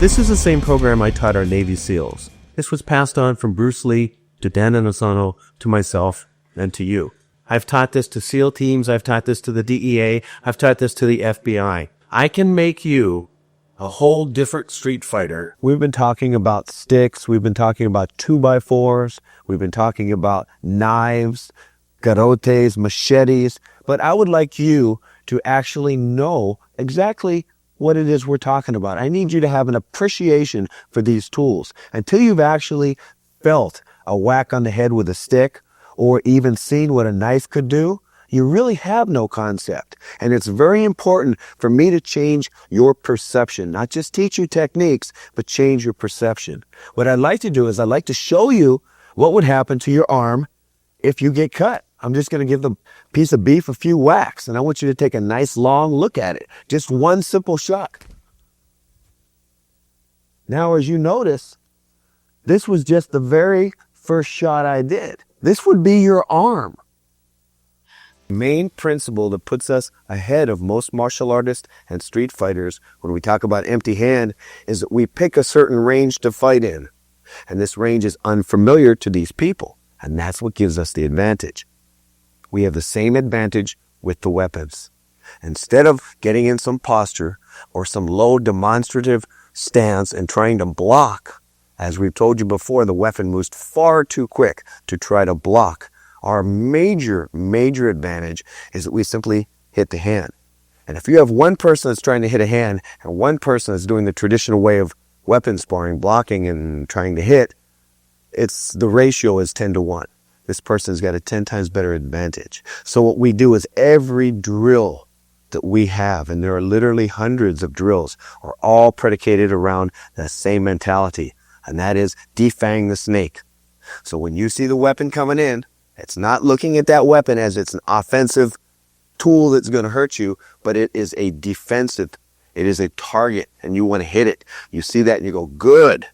This is the same program I taught our Navy SEALs. This was passed on from Bruce Lee to Dan Inosanto to myself and to you. I've taught this to SEAL teams. I've taught this to the DEA. I've taught this to the FBI. I can make you a whole different street fighter. We've been talking about sticks. We've been talking about 2x4s. We've been talking about knives, garrotes, machetes. But I would like you to actually know exactly what it is we're talking about. I need you to have an appreciation for these tools. Until you've actually felt a whack on the head with a stick or even seen what a knife could do, you really have no concept. And it's very important for me to change your perception, not just teach you techniques, but change your perception. What I'd like to do is I'd like to show you what would happen to your arm if you get cut. I'm just going to give the piece of beef a few whacks, and I want you to take a nice long look at it. Just one simple shot. Now, as you notice, this was just the very first shot I did. This would be your arm. The main principle that puts us ahead of most martial artists and street fighters when we talk about empty hand is that we pick a certain range to fight in. And this range is unfamiliar to these people, and that's what gives us the advantage. We have the same advantage with the weapons. Instead of getting in some posture or some low demonstrative stance and trying to block, as we've told you before, the weapon moves far too quick to try to block. Our major advantage is that we simply hit the hand. And if you have one person that's trying to hit a hand and one person that's doing the traditional way of weapon sparring, blocking and trying to hit, the ratio is 10 to 1. This person's got a 10 times better advantage. So what we do is every drill that we have, and there are literally hundreds of drills, are all predicated around the same mentality, and that is defang the snake. So when you see the weapon coming in, it's not looking at that weapon as it's an offensive tool that's going to hurt you, but it is a defensive. It is a target, and you want to hit it. You see that and you go, good.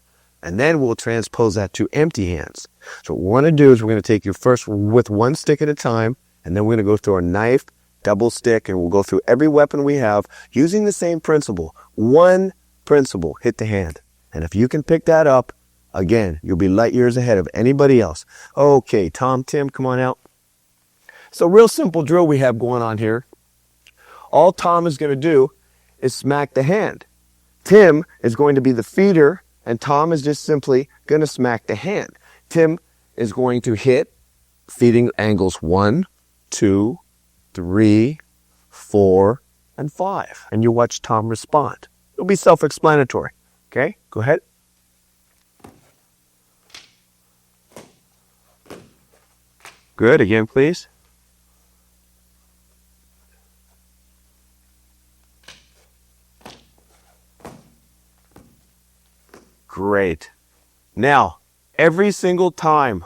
And then we'll transpose that to empty hands. So what we want to do is we're going to take you first with one stick at a time, and then we're going to go through a knife, double stick, and we'll go through every weapon we have using the same principle. One principle, hit the hand. And if you can pick that up, again, you'll be light years ahead of anybody else. Okay, Tim, come on out. So real simple drill we have going on here. All Tom is going to do is smack the hand. Tim is going to be the feeder, and Tom is just simply going to smack the hand. Tim is going to hit feeding angles 1, 2, 3, 4, and 5. And you watch Tom respond. It'll be self-explanatory. Okay, go ahead. Good, again, please. Great. Now, every single time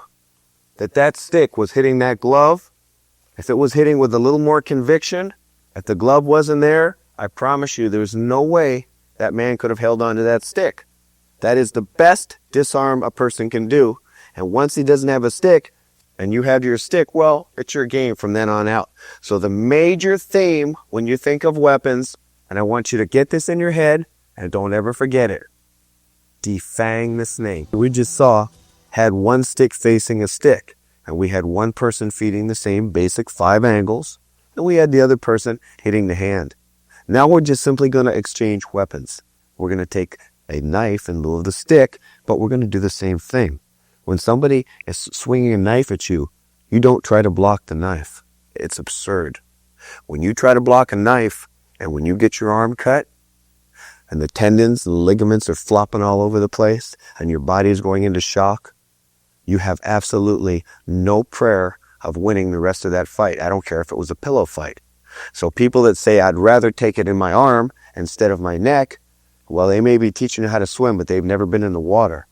that stick was hitting that glove, if it was hitting with a little more conviction, if the glove wasn't there, I promise you there's no way that man could have held on to that stick. That is the best disarm a person can do. And once he doesn't have a stick, and you have your stick, well, it's your game from then on out. So the major theme when you think of weapons, and I want you to get this in your head, and don't ever forget it. Defang the snake. We just saw had one stick facing a stick, and we had one person feeding the same basic 5 angles, and we had the other person hitting the hand. Now we're just simply going to exchange weapons. We're going to take a knife in lieu of the stick, but we're going to do the same thing. When somebody is swinging a knife at you, you don't try to block the knife. It's absurd. When you try to block a knife, and when you get your arm cut, and the tendons and the ligaments are flopping all over the place, and your body is going into shock, you have absolutely no prayer of winning the rest of that fight. I don't care if it was a pillow fight. So people that say, I'd rather take it in my arm instead of my neck, well, they may be teaching you how to swim, but they've never been in the water.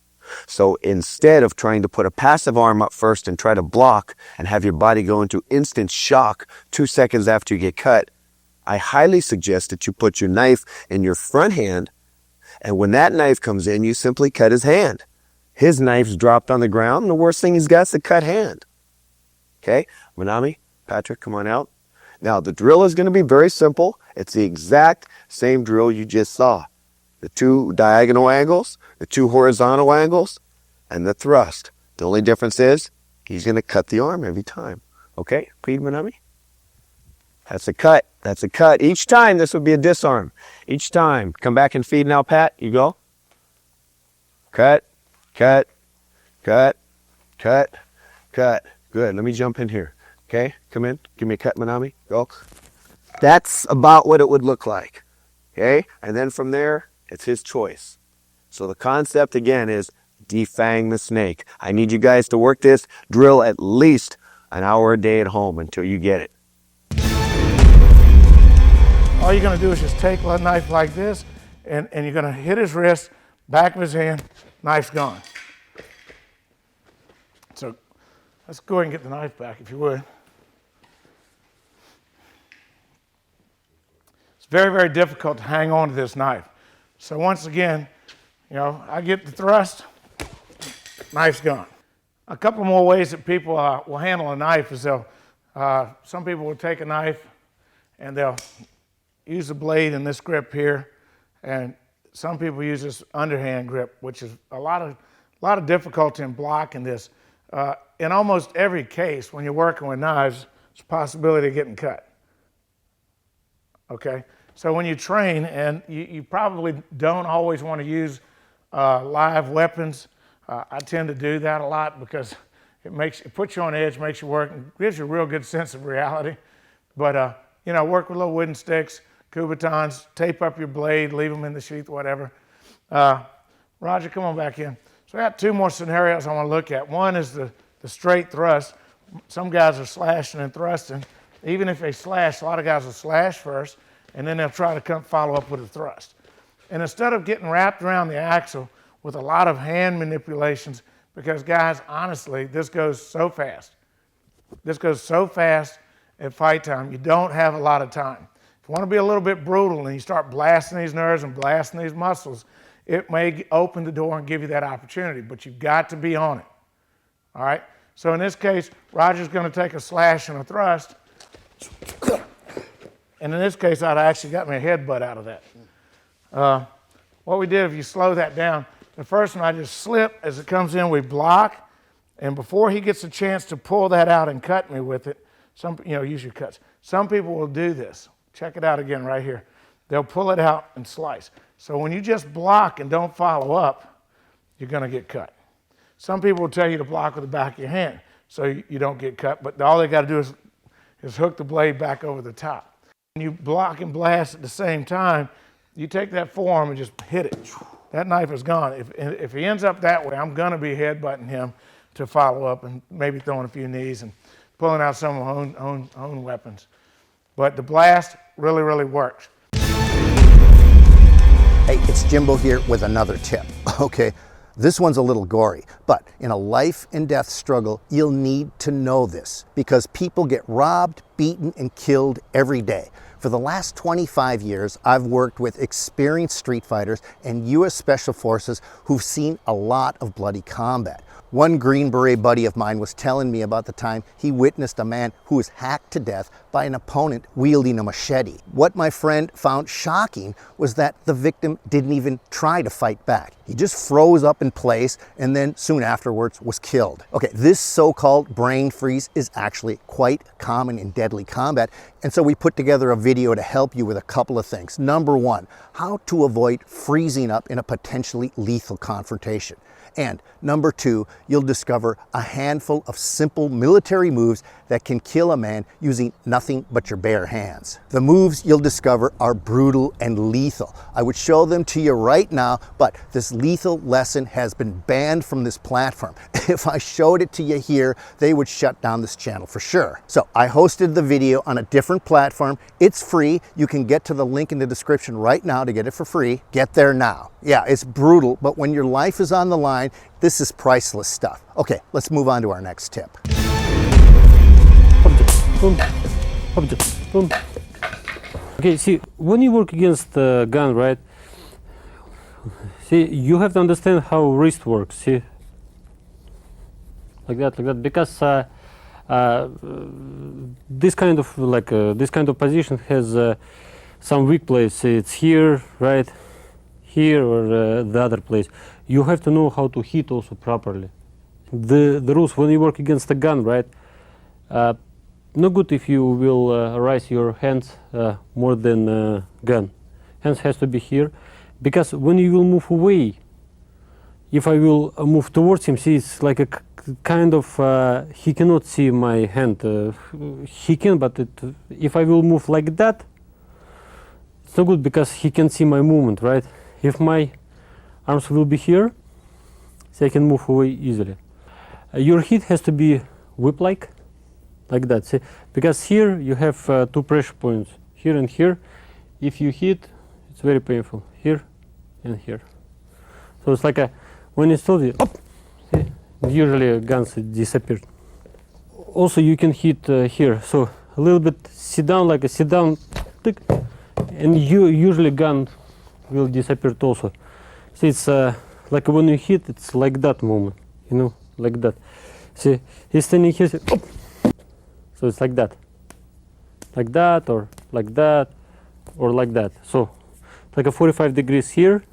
So instead of trying to put a passive arm up first and try to block and have your body go into instant shock 2 seconds after you get cut, I highly suggest that you put your knife in your front hand, and when that knife comes in, you simply cut his hand. His knife's dropped on the ground, and the worst thing he's got is a cut hand. Okay? Manami, Patrick, come on out. Now, the drill is going to be very simple. It's the exact same drill you just saw. the 2 diagonal angles, the 2 horizontal angles, and the thrust. The only difference is he's going to cut the arm every time. Okay, Peed Manami? That's a cut. That's a cut. Each time this would be a disarm. Each time. Come back and feed now, Pat. You go. Cut, cut, cut, cut, cut. Good. Let me jump in here. Okay, come in. Give me a cut, Manami. Go. That's about what it would look like. Okay, and then from there, it's his choice. So the concept again is defang the snake. I need you guys to work this drill at least an hour a day at home until you get it. All you're going to do is just take a knife like this, and you're going to hit his wrist, back of his hand, knife's gone. So let's go ahead and get the knife back, if you would. It's very, very difficult to hang on to this knife. So once again, you know, I get the thrust, knife's gone. A couple more ways that people will handle a knife is some people will take a knife and they'll use the blade in this grip here, and some people use this underhand grip, which is a lot of difficulty in blocking this. In almost every case, when you're working with knives, there's a possibility of getting cut. Okay, so when you train, and you probably don't always want to use live weapons. I tend to do that a lot because it puts you on edge, makes you work, and gives you a real good sense of reality. But you know, work with little wooden sticks, combatives, tape up your blade, leave them in the sheath, whatever. Roger, come on back in. So I got 2 more scenarios I want to look at. One is the straight thrust. Some guys are slashing and thrusting. Even if they slash, a lot of guys will slash first, and then they'll try to follow up with a thrust. And instead of getting wrapped around the axle with a lot of hand manipulations, because guys, honestly, this goes so fast. This goes so fast at fight time, you don't have a lot of time. If you want to be a little bit brutal and you start blasting these nerves and blasting these muscles, it may open the door and give you that opportunity, but you've got to be on it. All right? So in this case, Roger's going to take a slash and a thrust. And in this case, I'd actually got me a headbutt out of that. What we did, if you slow that down, the first one I just slip. As it comes in, we block. And before he gets a chance to pull that out and cut me with it, use your cuts. Some people will do this. Check it out again right here. They'll pull it out and slice. So when you just block and don't follow up, you're going to get cut. Some people will tell you to block with the back of your hand so you don't get cut, but all they got to do is hook the blade back over the top. When you block and blast at the same time, you take that forearm and just hit it. That knife is gone. If he ends up that way, I'm going to be headbutting him to follow up and maybe throwing a few knees and pulling out some of my own weapons. But the blast really, really works. Hey, it's Jimbo here with another tip. Okay, this one's a little gory, but in a life and death struggle, you'll need to know this because people get robbed, beaten, and killed every day. For the last 25 years, I've worked with experienced street fighters and U.S. Special Forces who've seen a lot of bloody combat. One Green Beret buddy of mine was telling me about the time he witnessed a man who was hacked to death by an opponent wielding a machete. What my friend found shocking was that the victim didn't even try to fight back. He just froze up in place and then soon afterwards was killed. Okay, this so-called brain freeze is actually quite common in deadly combat, and so we put together a video to help you with a couple of things. Number one, how to avoid freezing up in a potentially lethal confrontation. And number two, you'll discover a handful of simple military moves that can kill a man using nothing but your bare hands. The moves you'll discover are brutal and lethal. I would show them to you right now, but this lethal lesson has been banned from this platform. If I showed it to you here, they would shut down this channel for sure. So I hosted the video on a different platform. It's free. You can get to the link in the description right now to get it for free. Get there now. Yeah, it's brutal, but when your life is on the line, this is priceless stuff. Okay, let's move on to our next tip. Okay, see, when you work against a gun, right? See, you have to understand how wrist works. See, like that, because this kind of position has some weak place. It's here, right? here or the other place. You have to know how to hit also properly. The rules when you work against a gun, right? No good if you will raise your hands more than gun. Hands has to be here, because when you will move away, if I will move towards him, see, it's like a kind of, he cannot see my hand. He can, but if I will move like that, it's not good because he can see my movement, right? If my arms will be here, so I can move away easily. Your hit has to be whip-like, like that. See? Because here you have 2 pressure points, here and here. If you hit, it's very painful, here and here. So it's like a, when you stop it, up, see? Usually guns disappear. Also you can hit here, so a little bit sit down, like a sit down, tick, and you usually gun will disappear also. See, it's like when you hit, it's like that moment, you know, like that. See, he's standing here, up. So it's like that, or like that, or like that. So like a 45 degrees here,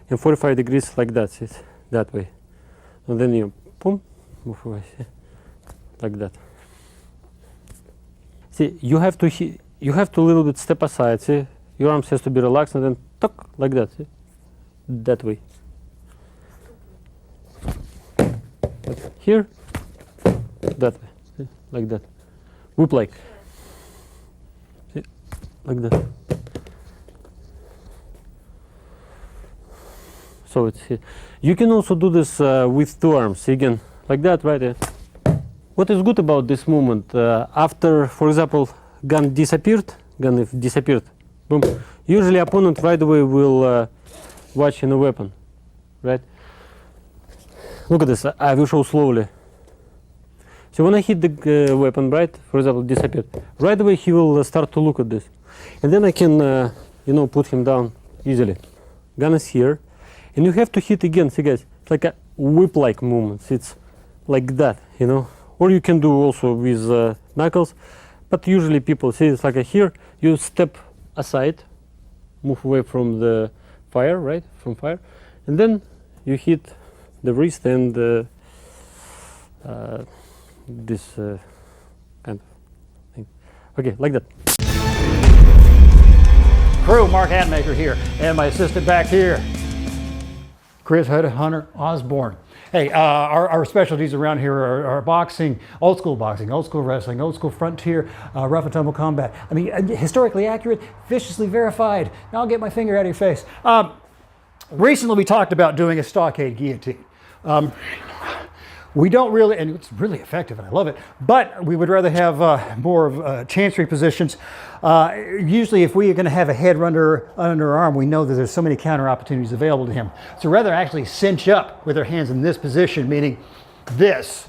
and 45 degrees like that. See, it's that way, and then you boom, move away, see? Like that. See, you have to a little bit step aside. See, your arms has to be relaxed, and then tuck, like that. See, that way. Here, that way, see? Like that. Whip-like. See, like that. So it's here. You can also do this with 2 arms. Again, like that, right? What is good about this movement? After, for example, gun disappeared, boom. Usually, opponent right away will watch in a weapon, right? Look at this. I will show slowly. So when I hit the weapon, right? For example, disappeared. Right away, he will start to look at this, and then I can, you know, put him down easily. Gun is here. And you have to hit again, see guys, it's like a whip-like movement, it's like that, you know, or you can do also with knuckles, but usually people see it's like a here, you step aside, move away from the fire, right, from fire, and then you hit the wrist and this kind of thing. Okay, like that. Crew, Mark Haymaker here, and my assistant back here, Chris Hunter Osborne. Hey, our specialties around here are boxing, old school wrestling, old school frontier, rough and tumble combat. I mean, historically accurate, viciously verified. Now I'll get my finger out of your face. Recently we talked about doing a stockade guillotine. We don't really, and it's really effective and I love it, but we would rather have more of chancery positions. Usually if we are going to have a head under our arm, we know that there's so many counter opportunities available to him. So rather actually cinch up with our hands in this position, meaning this.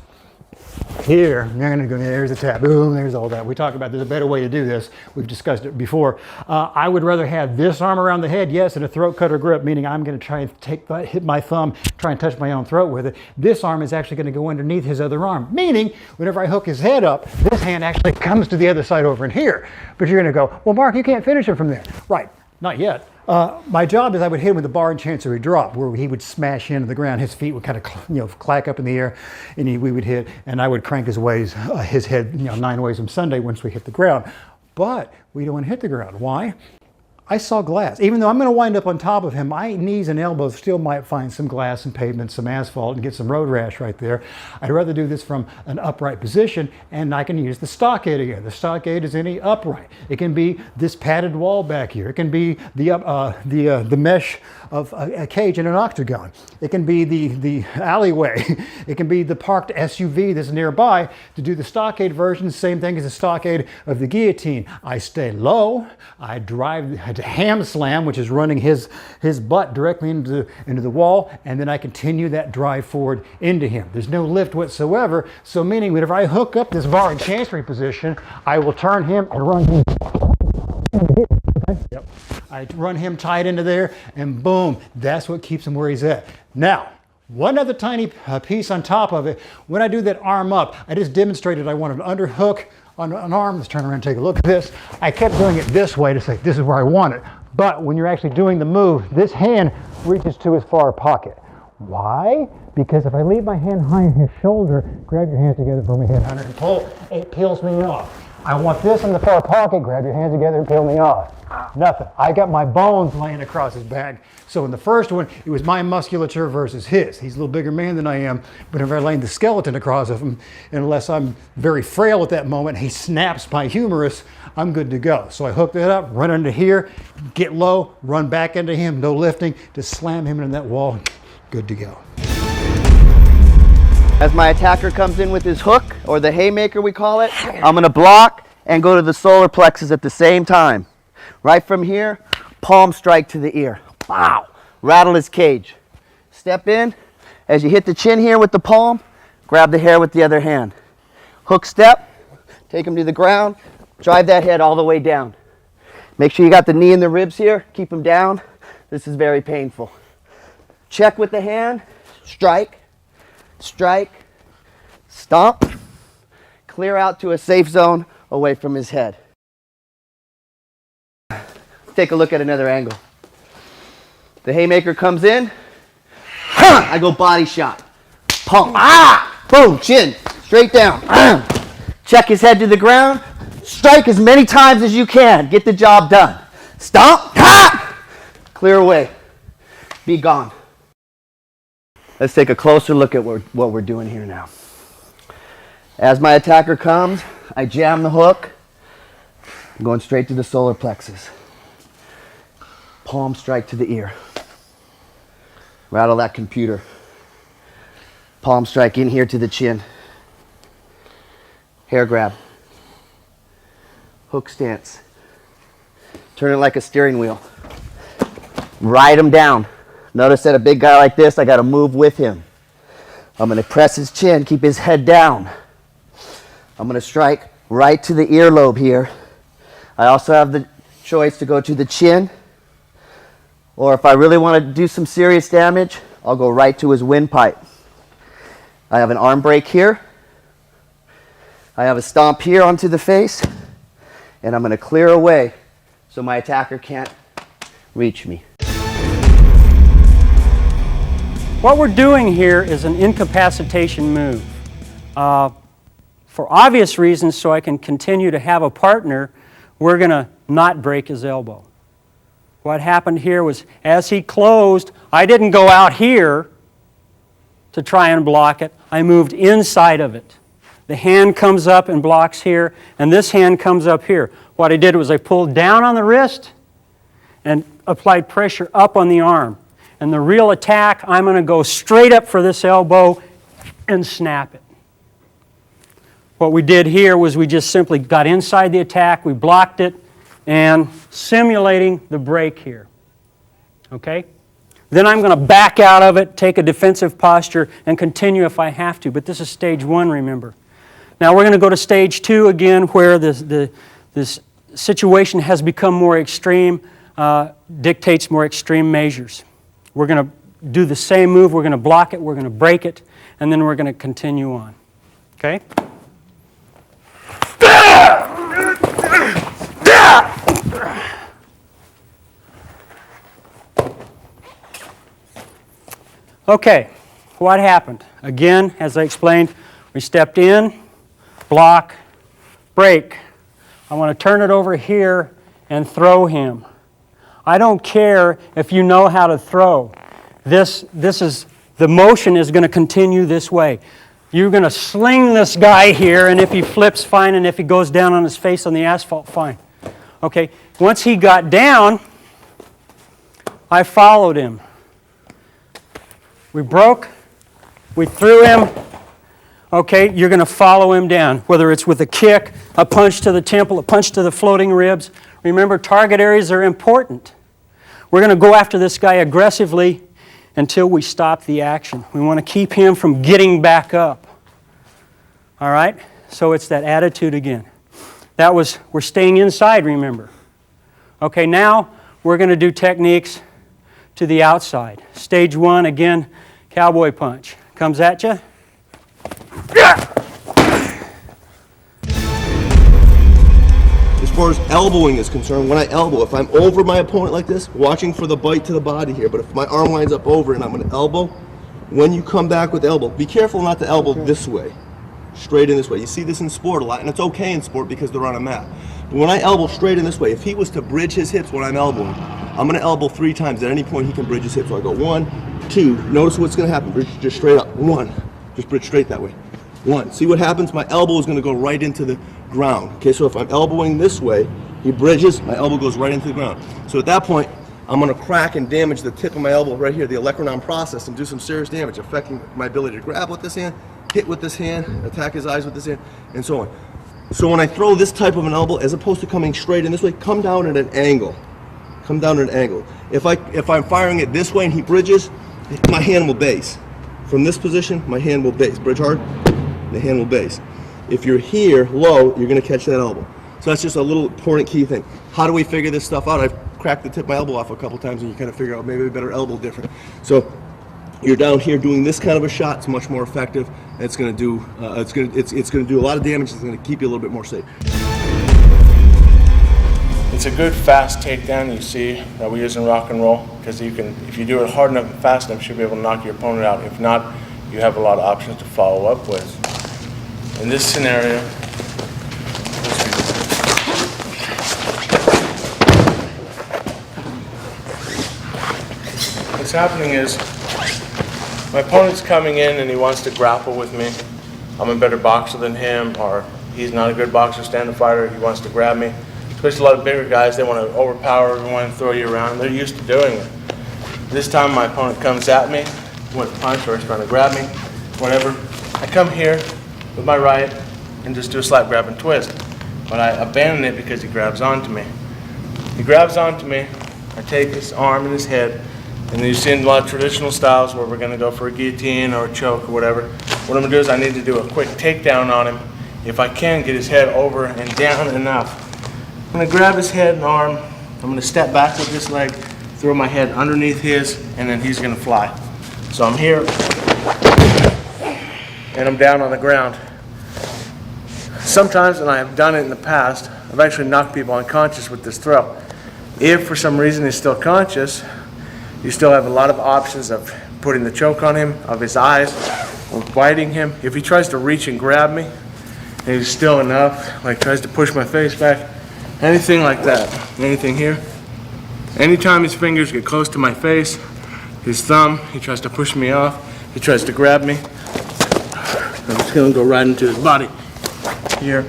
Here, there's a tap, boom, there's all that. We talk about there's a better way to do this. We've discussed it before. I would rather have this arm around the head, yes, and a throat cutter grip, meaning I'm going to try and hit my thumb, try and touch my own throat with it. This arm is actually going to go underneath his other arm, meaning whenever I hook his head up, this hand actually comes to the other side over in here. But you're going to go, well, Mark, you can't finish it from there. Right, not yet. My job is I would hit him with a bar and chancery drop where he would smash into the ground. His feet would kind of, clack up in the air, and we would hit, and I would crank his head, 9 ways from Sunday once we hit the ground. But we don't want to hit the ground. Why? I saw glass. Even though I'm going to wind up on top of him, my knees and elbows still might find some glass and pavement, some asphalt, and get some road rash right there. I'd rather do this from an upright position, and I can use the stockade again. The stockade is any upright. It can be this padded wall back here. It can be the mesh of a cage in an octagon. It can be the alleyway. It can be the parked SUV that's nearby. To do the stockade version, same thing as the stockade of the guillotine. I stay low. I drive to ham slam, which is running his butt directly into the wall, and then I continue that drive forward into him. There's no lift whatsoever, so meaning whenever I hook up this bar in chancery position, I will turn him and run him. Yep. I run him tight into there, and boom, that's what keeps him where he's at. Now, one other tiny piece on top of it, when I do that arm up, I just demonstrated I wanted to underhook on an arm. Let's turn around and take a look at this. I kept doing it this way to say, this is where I want it. But when you're actually doing the move, this hand reaches to his far pocket. Why? Because if I leave my hand behind his shoulder, grab your hands together for me, headhunter, and pull, it peels me off. I want this in the far pocket, grab your hands together and peel me off. Nothing. I got my bones laying across his back. So in the first one, it was my musculature versus his. He's a little bigger man than I am, but if I lay the skeleton across of him, unless I'm very frail at that moment, he snaps my humerus, I'm good to go. So I hook that up, run into here, get low, run back into him, no lifting, just slam him into that wall, good to go. As my attacker comes in with his hook, or the haymaker we call it, I'm going to block and go to the solar plexus at the same time. Right from here, palm strike to the ear. Wow! Rattle his cage. Step in. As you hit the chin here with the palm, grab the hair with the other hand. Hook step, take him to the ground, drive that head all the way down. Make sure you got the knee and the ribs here, keep them down. This is very painful. Check with the hand, strike, strike, stomp, clear out to a safe zone away from his head. Take a look at another angle. The haymaker comes in, I go body shot, palm, boom, chin, straight down. Check his head to the ground, strike as many times as you can, get the job done. Stomp, clear away, be gone. Let's take a closer look at what we're doing here now. As my attacker comes, I jam the hook. I'm going straight to the solar plexus. Palm strike to the ear. Rattle that computer. Palm strike in here to the chin. Hair grab. Hook stance. Turn it like a steering wheel. Ride him down. Notice that a big guy like this, I got to move with him. I'm going to press his chin, keep his head down. I'm going to strike right to the earlobe here. I also have the choice to go to the chin, or if I really want to do some serious damage, I'll go right to his windpipe. I have an arm break here. I have a stomp here onto the face, and I'm going to clear away so my attacker can't reach me. What we're doing here is an incapacitation move. For obvious reasons, so I can continue to have a partner, we're going to not break his elbow. What happened here was, as he closed, I didn't go out here to try and block it. I moved inside of it. The hand comes up and blocks here, and this hand comes up here. What I did was I pulled down on the wrist and applied pressure up on the arm. And the real attack, I'm going to go straight up for this elbow and snap it. What we did here was we just simply got inside the attack, we blocked it, and simulating the break here. Okay? Then I'm going to back out of it, take a defensive posture, and continue if I have to. But this is stage one, remember. Now we're going to go to stage two again, where this situation has become more extreme, dictates more extreme measures. We're going to do the same move, we're going to block it, we're going to break it, and then we're going to continue on. Okay? Okay, what happened? Again, as I explained, we stepped in, block, break. I want to turn it over here and throw him. I don't care if you know how to throw. The motion is going to continue this way. You're going to sling this guy here, and if he flips, fine, and if he goes down on his face on the asphalt, fine. Okay, once he got down, I followed him. We broke, we threw him. Okay, you're going to follow him down, whether it's with a kick, a punch to the temple, a punch to the floating ribs. Remember, target areas are important. We're going to go after this guy aggressively until we stop the action. We want to keep him from getting back up. All right? So it's that attitude again. We're staying inside, remember. Okay, now we're going to do techniques to the outside. Stage one, again, cowboy punch. Comes at you. far as elbowing is concerned, when I elbow, if I'm over my opponent like this, watching for the bite to the body here, but if my arm lines up over and I'm going to elbow, when you come back with elbow, be careful not to elbow this way, straight in this way. You see this in sport a lot, and it's okay in sport because they're on a mat. But when I elbow straight in this way, if he was to bridge his hips when I'm elbowing, I'm going to elbow 3 times. At any point, he can bridge his hips. So I go 1, 2. Notice what's going to happen. Bridge just straight up. 1. Just bridge straight that way. 1. See what happens? My elbow is going to go right into the ground. Okay, so if I'm elbowing this way, he bridges, my elbow goes right into the ground. So at that point, I'm going to crack and damage the tip of my elbow right here, the olecranon process, and do some serious damage, affecting my ability to grab with this hand, hit with this hand, attack his eyes with this hand, and so on. So when I throw this type of an elbow, as opposed to coming straight in this way, come down at an angle. Come down at an angle. If I'm firing it this way and he bridges, my hand will base. From this position, my hand will base. Bridge hard, the hand will base. If you're here, low, you're going to catch that elbow. So that's just a little important key thing. How do we figure this stuff out? I've cracked the tip of my elbow off a couple times, and you kind of figure out maybe a better elbow different. So you're down here doing this kind of a shot. It's much more effective. And it's going to do it's going to do a lot of damage. It's going to keep you a little bit more safe. It's a good fast takedown you see that we use in rock and roll, because you can, if you do it hard enough and fast enough, you should be able to knock your opponent out. If not, you have a lot of options to follow up with. In this scenario, what's happening is my opponent's coming in and he wants to grapple with me. I'm a better boxer than him, or he's not a good boxer, stand-up fighter, he wants to grab me. Especially a lot of bigger guys, they want to overpower everyone and throw you around. They're used to doing it. This time my opponent comes at me, wants to punch or he's trying to grab me, whatever. I come here with my right and just do a slap, grab, and twist. But I abandon it because he grabs onto me. He grabs onto me, I take his arm and his head, and then you see in a lot of traditional styles where we're going to go for a guillotine or a choke or whatever. What I'm going to do is I need to do a quick takedown on him. If I can get his head over and down enough. I'm going to grab his head and arm, I'm going to step back with this leg, throw my head underneath his, and then he's going to fly. So I'm here, and I'm down on the ground. Sometimes, and I have done it in the past, I've actually knocked people unconscious with this throw. If for some reason he's still conscious, you still have a lot of options of putting the choke on him, of his eyes, or biting him. If he tries to reach and grab me, and he's still enough, like tries to push my face back, anything like that, anything here. Anytime his fingers get close to my face, his thumb, he tries to push me off, he tries to grab me, I'm just gonna go right into his body. Here,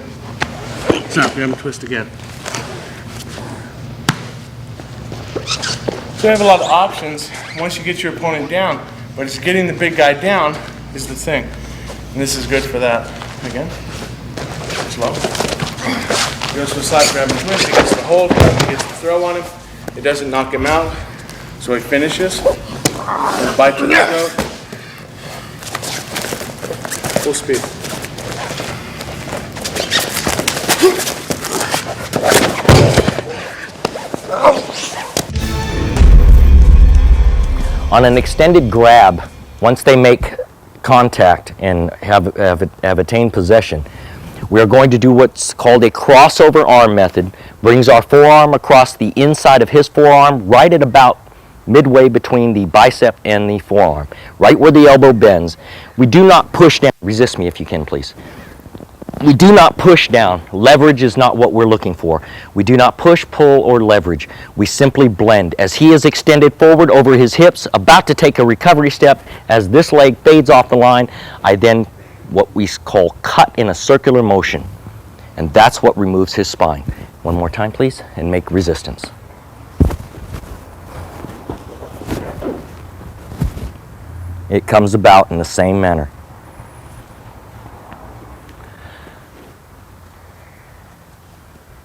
snap, grab and twist again. So you have a lot of options once you get your opponent down, but it's getting the big guy down is the thing. And this is good for that. Again, slow. Goes to a slap, grab, and twist. He gets the hold, he gets the throw on him. It doesn't knock him out, so he finishes. And bite to the throat. Full speed. On an extended grab, once they make contact and have attained possession, we are going to do what's called a crossover arm method. Brings our forearm across the inside of his forearm, right at about midway between the bicep and the forearm, right where the elbow bends. We do not push down. Resist me if you can, please. We do not push down. Leverage is not what we're looking for. We do not push, pull, or leverage. We simply blend. As he is extended forward over his hips, about to take a recovery step, as this leg fades off the line, I then what we call cut in a circular motion. And that's what removes his spine. One more time, please, and make resistance. It comes about in the same manner.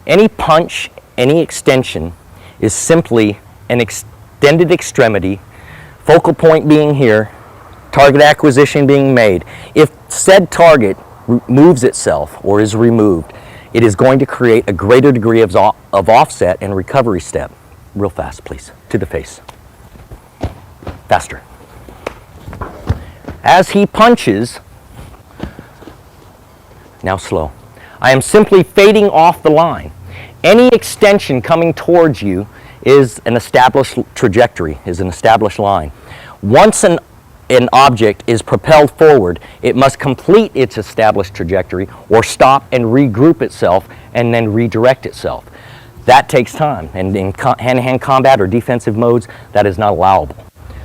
Any punch, any extension is simply an extended extremity, focal point being here, target acquisition being made. If said target moves itself or is removed, it is going to create a greater degree of offset and recovery step. Real fast, please, to the face. Faster. As he punches, now slow, I am simply fading off the line. Any extension coming towards you is an established trajectory, is an established line. Once an object is propelled forward, it must complete its established trajectory or stop and regroup itself and then redirect itself. That takes time, and in hand-to-hand combat or defensive modes, that is not allowable.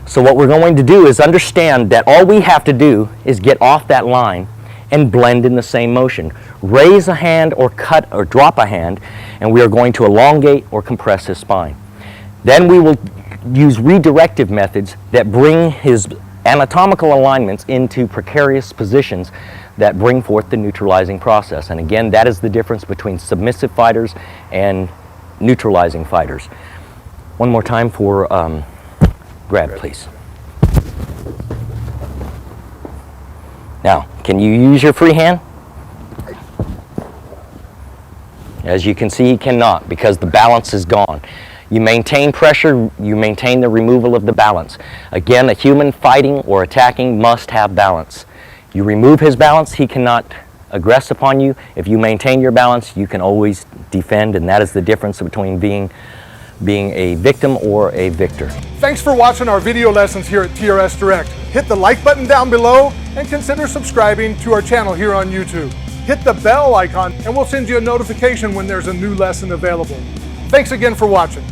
So what we're going to do is understand that all we have to do is get off that line and blend in the same motion. Raise a hand or cut or drop a hand, and we are going to elongate or compress his spine. Then we will use redirective methods that bring his anatomical alignments into precarious positions that bring forth the neutralizing process. And again, that is the difference between submissive fighters and neutralizing fighters. One more time for grab, please. Now, can you use your free hand? As you can see, he cannot, because the balance is gone. You maintain pressure, you maintain the removal of the balance. Again, a human fighting or attacking must have balance. You remove his balance, he cannot aggress upon you. If you maintain your balance, you can always defend, and that is the difference between being a victim or a victor. Thanks for watching our video lessons here at TRS Direct. Hit the like button down below and consider subscribing to our channel here on YouTube. Hit the bell icon and we'll send you a notification when there's a new lesson available. Thanks again for watching.